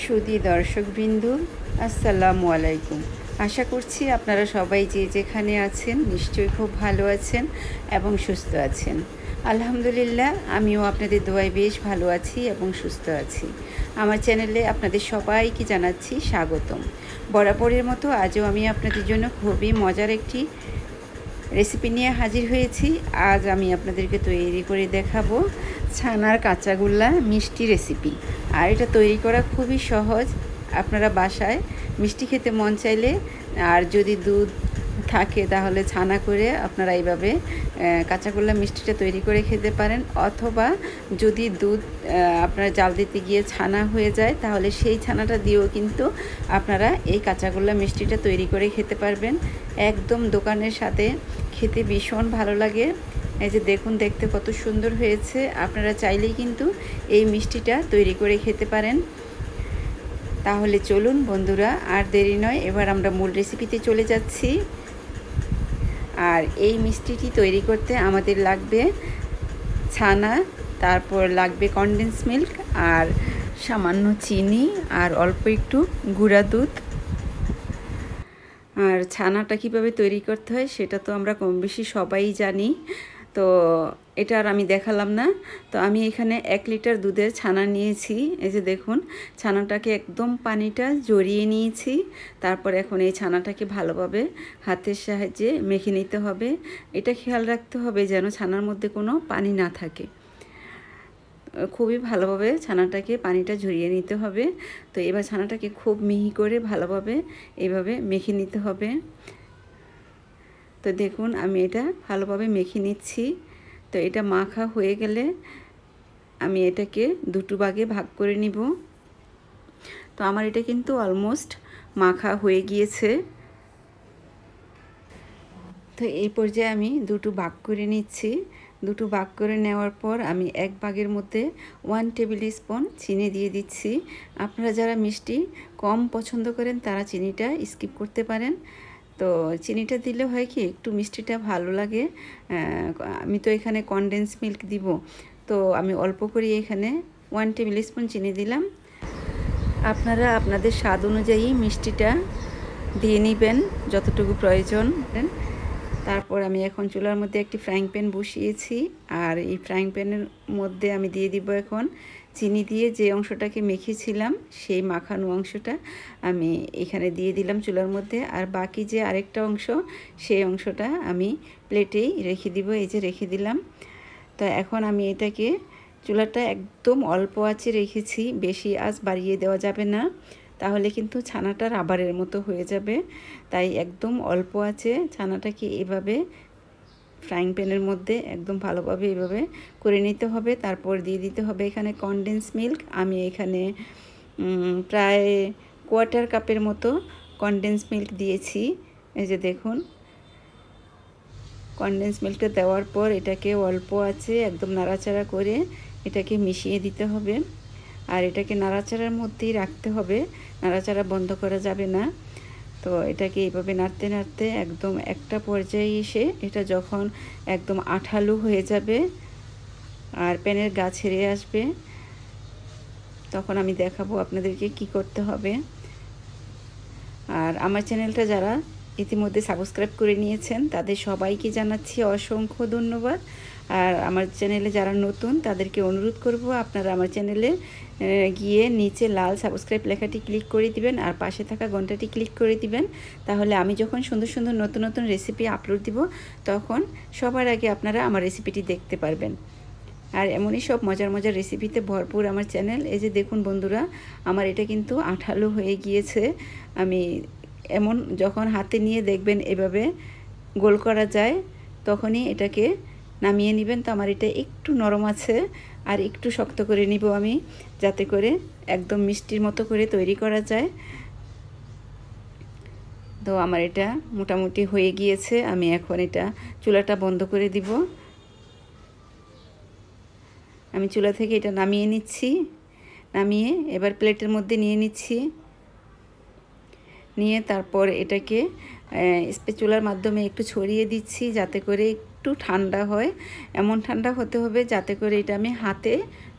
সুধী দর্শকবৃন্দ, আসসালামু আলাইকুম। আশা করছি আপনারা সবাই যে যেখানে আছেন নিশ্চয়ই খুব ভালো আছেন এবং সুস্থ আছেন। আলহামদুলিল্লাহ, আমিও আপনাদের দোয়ায় বেশ ভালো আছি এবং সুস্থ আছি। আমার চ্যানেলে আপনাদের সবাইকে জানাচ্ছি স্বাগতম। বরাবরের মতো আজও আমি আপনাদের জন্য খুবই মজার একটি রেসিপি নিয়ে হাজির হয়েছি। আজ আমি আপনাদেরকে তৈরি করে দেখাবো ছানার কাঁচাগোল্লা মিষ্টি রেসিপি। আর এটা তৈরি করা খুবই সহজ। আপনারা বাসায় মিষ্টি খেতে মন চাইলে আর যদি দুধ থাকে তাহলে ছানা করে আপনারা এইভাবে কাঁচাগোল্লা মিষ্টিটা তৈরি করে খেতে পারেন, অথবা যদি দুধ আপনারা জাল দিতে গিয়ে ছানা হয়ে যায় তাহলে সেই ছানাটা দিয়েও কিন্তু আপনারা এই কাঁচাগোল্লা মিষ্টিটা তৈরি করে খেতে পারবেন। একদম দোকানের সাথে খেতে ভীষণ ভালো লাগে। এই যে দেখুন, দেখতে কত সুন্দর হয়েছে। আপনারা চাইলেই কিন্তু এই মিষ্টিটা তৈরি করে খেতে পারেন। তাহলে চলুন বন্ধুরা, আর দেরি নয়, এবার আমরা মূল রেসিপিতে চলে যাচ্ছি। আর এই মিষ্টিটি তৈরি করতে আমাদের লাগবে ছানা, তারপর লাগবে কনডেন্স মিল্ক, আর সামান্য চিনি, আর অল্প একটু গুঁড়া দুধ। আর ছানাটা কীভাবে তৈরি করতে হয় সেটা তো আমরা কম বেশি সবাই জানি, তো এটা আর আমি দেখালাম না। তো আমি এখানে 1 লিটার দুধের ছানা নিয়েছি। এই যে দেখুন, ছানাটাকে একদম পানিটা জড়িয়ে নিয়েছি। তারপর এখন এই ছানাটাকে ভালোভাবে হাতের সাহায্যে মেখে নিতে হবে। এটা খেয়াল রাখতে হবে যেন ছানার মধ্যে কোনো পানি না থাকে। খুবই ভালোভাবে ছানাটাকে পানিটা ঝরিয়ে নিতে হবে। তো এবার ছানাটাকে খুব মিহি করে ভালোভাবে এইভাবে মেখে নিতে হবে। তো দেখুন, আমি এটা ভালোভাবে মেখে নিচ্ছি। তো এটা মাখা হয়ে গেলে আমি এটাকে দুটো ভাগে ভাগ করে নিব। তো আমার এটা কিন্তু অলমোস্ট মাখা হয়ে গিয়েছে। তো এই পর্যায়ে আমি দুটো ভাগ করে নিচ্ছি। দুটো ভাগ করে নেওয়ার পর আমি 1 ভাগের মধ্যে 1 টেবিল স্পুন চিনি দিয়ে দিচ্ছি। আপনারা যারা মিষ্টি কম পছন্দ করেন তারা চিনিটা স্কিপ করতে পারেন। তো চিনিটা দিলে হয় কি, একটু মিষ্টিটা ভালো লাগে। আমি তো এখানে কনডেন্স মিল্ক দিব, তো আমি অল্প করে এখানে 1 টেবিল স্পুন চিনি দিলাম। আপনারা আপনাদের স্বাদ অনুযায়ী মিষ্টিটা দিয়ে নেবেন যতটুকু প্রয়োজন। তারপর আমি এখন চুলার মধ্যে একটি ফ্রাইং প্যান বসিয়েছি। আর এই ফ্রাইং প্যানের মধ্যে আমি দিয়ে দিব এখন চিনি দিয়ে যে অংশটাকে মেখেছিলাম সেই মাখানো অংশটা আমি এখানে দিয়ে দিলাম চুলার মধ্যে। আর বাকি যে আরেকটা অংশ, সেই অংশটা আমি প্লেটেই রেখে দিব। এই যে রেখে দিলাম। তো এখন আমি এটাকে চুলাটা একদম অল্প আঁচে রেখেছি, বেশি আঁচ বাড়িয়ে দেওয়া যাবে না, তাহলে কিন্তু ছানাটা রাবারের মতো হয়ে যাবে। তাই একদম অল্প আঁচে ছানাটাকে এভাবে ফ্রাইং প্যানের মধ্যে একদম ভালোভাবে এভাবে করে নিতে হবে। তারপর দিয়ে দিতে হবে এখানে কনডেন্স মিল্ক। আমি এখানে প্রায় 1/4 কাপের মতো কনডেন্স মিল্ক দিয়েছি। এই যে দেখুন, কনডেন্স মিল্কটা দেওয়ার পর এটাকে অল্প আঁচে একদম নাড়াচাড়া করে এটাকে মিশিয়ে দিতে হবে। আর এটাকে নাড়াচাড়ার মধ্যেই রাখতে হবে, নাড়াচাড়া বন্ধ করা যাবে না। তো এটাকে এইভাবে নাড়তে নাড়তে একদম একটা পর্যায়ে এসে এটা যখন একদম আঠালো হয়ে যাবে আর প্যানের গা ছেড়ে আসবে, তখন আমি দেখাবো আপনাদেরকে কি করতে হবে। আর আমার চ্যানেলটা যারা ইতিমধ্যে সাবস্ক্রাইব করে নিয়েছেন তাদের সবাইকে জানাচ্ছি অসংখ্য ধন্যবাদ। আর আমার চ্যানেলে যারা নতুন তাদেরকে অনুরোধ করব, আপনারা আমার চ্যানেলে গিয়ে নিচে লাল সাবস্ক্রাইব লেখাটি ক্লিক করে দিবেন আর পাশে থাকা ঘন্টাটি ক্লিক করে দিবেন। তাহলে আমি যখন সুন্দর সুন্দর নতুন নতুন রেসিপি আপলোড দিব তখন সবার আগে আপনারা আমার রেসিপিটি দেখতে পারবেন। আর এমনই সব মজার মজার রেসিপিতে ভরপুর আমার চ্যানেল। এই যে দেখুন বন্ধুরা, আমার এটা কিন্তু আঠালো হয়ে গিয়েছে। আমি এমন যখন হাতে নিয়ে দেখবেন এভাবে গোল করা যায় তখনই এটাকে নামিয়ে নেবেন। তো আমার এটা একটু নরম আছে, আর একটু শক্ত করে নিব আমি, যাতে করে একদম মিষ্টির মতো করে তৈরি করা যায়। তো আমার এটা মোটামুটি হয়ে গিয়েছে। আমি এখন এটা চুলাটা বন্ধ করে দিব। আমি চুলা থেকে এটা নামিয়ে নিচ্ছি। নামিয়ে এবার প্লেটের মধ্যে নিয়ে নিচ্ছি। নিয়ে তারপর এটাকে স্প্যাচুলার মাধ্যমে একটু ছড়িয়ে দিচ্ছি যাতে করে একটু ঠান্ডা হয়। এমন ঠান্ডা হতে হবে যাতে করে এটা আমি হাতে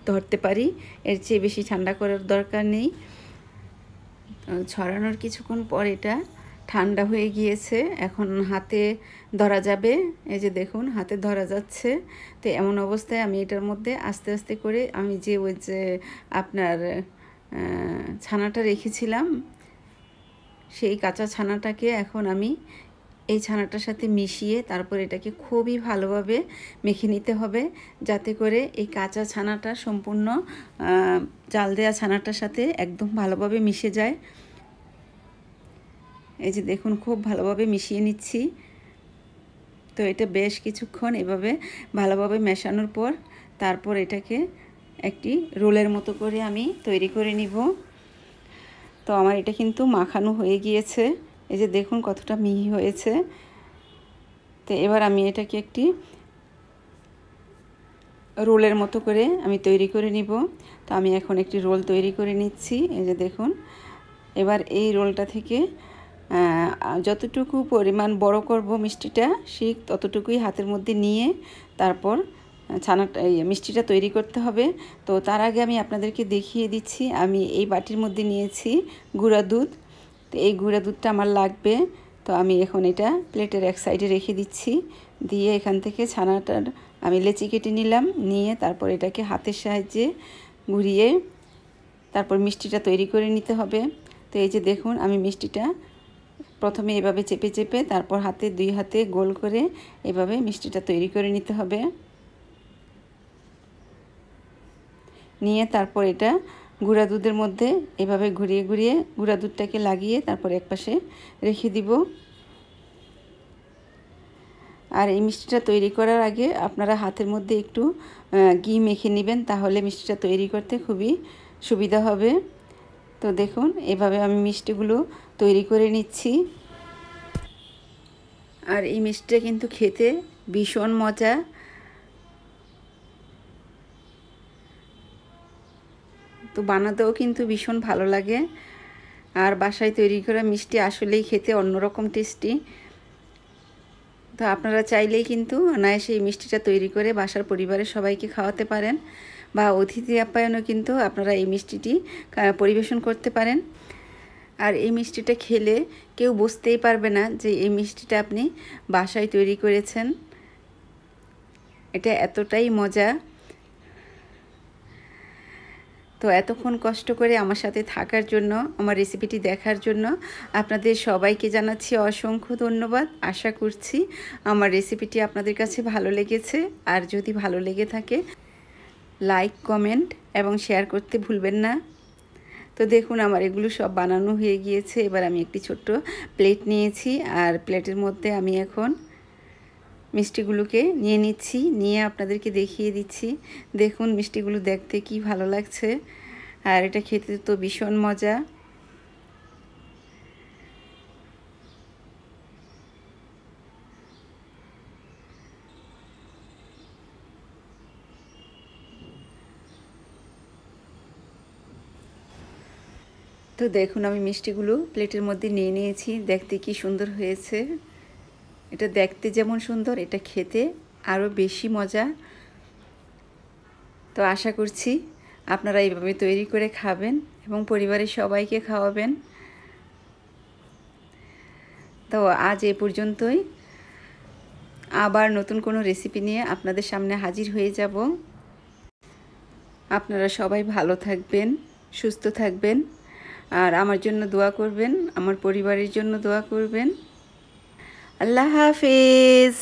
ধরতে পারি, এর চেয়ে বেশি ঠান্ডা করার দরকার নেই। ছড়ানোর কিছুক্ষণ পর এটা ঠান্ডা হয়ে গিয়েছে, এখন হাতে ধরা যাবে। এই যে দেখুন হাতে ধরা যাচ্ছে। তো এমন অবস্থায় আমি এটার মধ্যে আস্তে আস্তে করে আমি যে ওই যে আপনার ছানাটা রেখেছিলাম সেই কাঁচা ছানাটাকে এখন আমি এই ছানাটার সাথে মিশিয়ে তারপর এটাকে খুবই ভালোভাবে মেখে নিতে হবে, যাতে করে এই কাঁচা ছানাটা সম্পূর্ণ জাল দেওয়া ছানাটার সাথে একদম ভালোভাবে মিশে যায়। এই যে দেখুন খুব ভালোভাবে মিশিয়ে নিচ্ছি। তো এটা বেশ কিছুক্ষণ এভাবে ভালোভাবে মেশানোর পর তারপর এটাকে একটি রোলের মতো করে আমি তৈরি করে নিব। তো আমার এটা কিন্তু মাখানো হয়ে গিয়েছে, এই যে দেখুন কতটা মিহি হয়েছে। তো এবার আমি এটাকে একটি রোলের মতো করে আমি তৈরি করে নিব। তো আমি এখন একটি রোল তৈরি করে নিচ্ছি। এই যে দেখুন এবার এই রোলটা থেকে যতটুকু পরিমাণ বড় করব মিষ্টিটা ঠিক ততটুকুই হাতের মধ্যে নিয়ে তারপর ছানাটা মিষ্টিটা তৈরি করতে হবে। তো তার আগে আমি আপনাদেরকে দেখিয়ে দিচ্ছি, আমি এই বাটির মধ্যে নিয়েছি গুঁড়া দুধ। তো এই গুঁড়া দুধটা আমার লাগবে। তো আমি এখন এটা প্লেটের এক সাইডে রেখে দিচ্ছি, দিয়ে এখান থেকে ছানাটার আমি লেচি কেটে নিলাম, নিয়ে তারপর এটাকে হাতের সাহায্যে ঘুরিয়ে তারপর মিষ্টিটা তৈরি করে নিতে হবে। তো এই যে দেখুন আমি মিষ্টিটা প্রথমে এভাবে চেপে চেপে তারপর দুই হাতে গোল করে এভাবে মিষ্টিটা তৈরি করে নিতে হবে। নিয়ে তারপর এটা গুঁড়া দুধের মধ্যে এভাবে ঘুরিয়ে ঘুরিয়ে গুঁড়া দুধটাকে লাগিয়ে তারপর একপাশে রেখে দিব। আর এই মিষ্টিটা তৈরি করার আগে আপনারা হাতের মধ্যে একটু ঘি মেখে নেবেন, তাহলে মিষ্টিটা তৈরি করতে খুবই সুবিধা হবে। তো দেখুন এভাবে আমি মিষ্টিগুলো তৈরি করে নিচ্ছি। আর এই মিষ্টিটা কিন্তু খেতে ভীষণ মজা। তো বানাতেও কিন্তু ভীষণ ভালো লাগে। আর বাসায় তৈরি করা মিষ্টি আসলেই খেতে অন্যরকম টেস্টি। তো আপনারা চাইলেই কিন্তু অনায়াসে এই মিষ্টিটা তৈরি করে বাসার পরিবারের সবাইকে খাওয়াতে পারেন, বা অতিথি আপ্যায়নও কিন্তু আপনারা এই মিষ্টিটি পরিবেশন করতে পারেন। আর এই মিষ্টিটা খেলে কেউ বুঝতেই পারবে না যে এই মিষ্টিটা আপনি বাসায় তৈরি করেছেন। এটা এতটাই মজা। তো এতক্ষণ কষ্ট করে আমার সাথে থাকার জন্য, আমার রেসিপিটি দেখার জন্য আপনাদের সবাইকে জানাচ্ছি অসংখ্য ধন্যবাদ। আশা করছি আমার রেসিপিটি আপনাদের কাছে ভালো লেগেছে। আর যদি ভালো লেগে থাকে লাইক, কমেন্ট এবং শেয়ার করতে ভুলবেন না। তো দেখুন আমার এগুলো সব বানানো হয়ে গিয়েছে। এবার আমি একটি ছোট্ট প্লেট নিয়েছি, আর প্লেটের মধ্যে আমি এখন মিষ্টিগুলোকে নিয়ে নিচ্ছি, নিয়ে আপনাদেরকে দেখিয়ে দিচ্ছি। দেখুন মিষ্টিগুলো দেখতে কি ভালো লাগছে, আর এটা খেতে তো ভীষণ মজা। তো দেখুন আমি মিষ্টিগুলো প্লেটের মধ্যে নিয়ে নিয়েছি, দেখতে কি সুন্দর হয়েছে। এটা দেখতে যেমন সুন্দর, এটা খেতে আরও বেশি মজা। তো আশা করছি আপনারা এইভাবে তৈরি করে খাবেন এবং পরিবারের সবাইকে খাওয়াবেন। তো আজ এ পর্যন্তই, আবার নতুন কোনো রেসিপি নিয়ে আপনাদের সামনে হাজির হয়ে যাব। আপনারা সবাই ভালো থাকবেন, সুস্থ থাকবেন, আর আমার জন্য দোয়া করবেন, আমার পরিবারের জন্য দোয়া করবেন। আল্লাহ হাফেজ।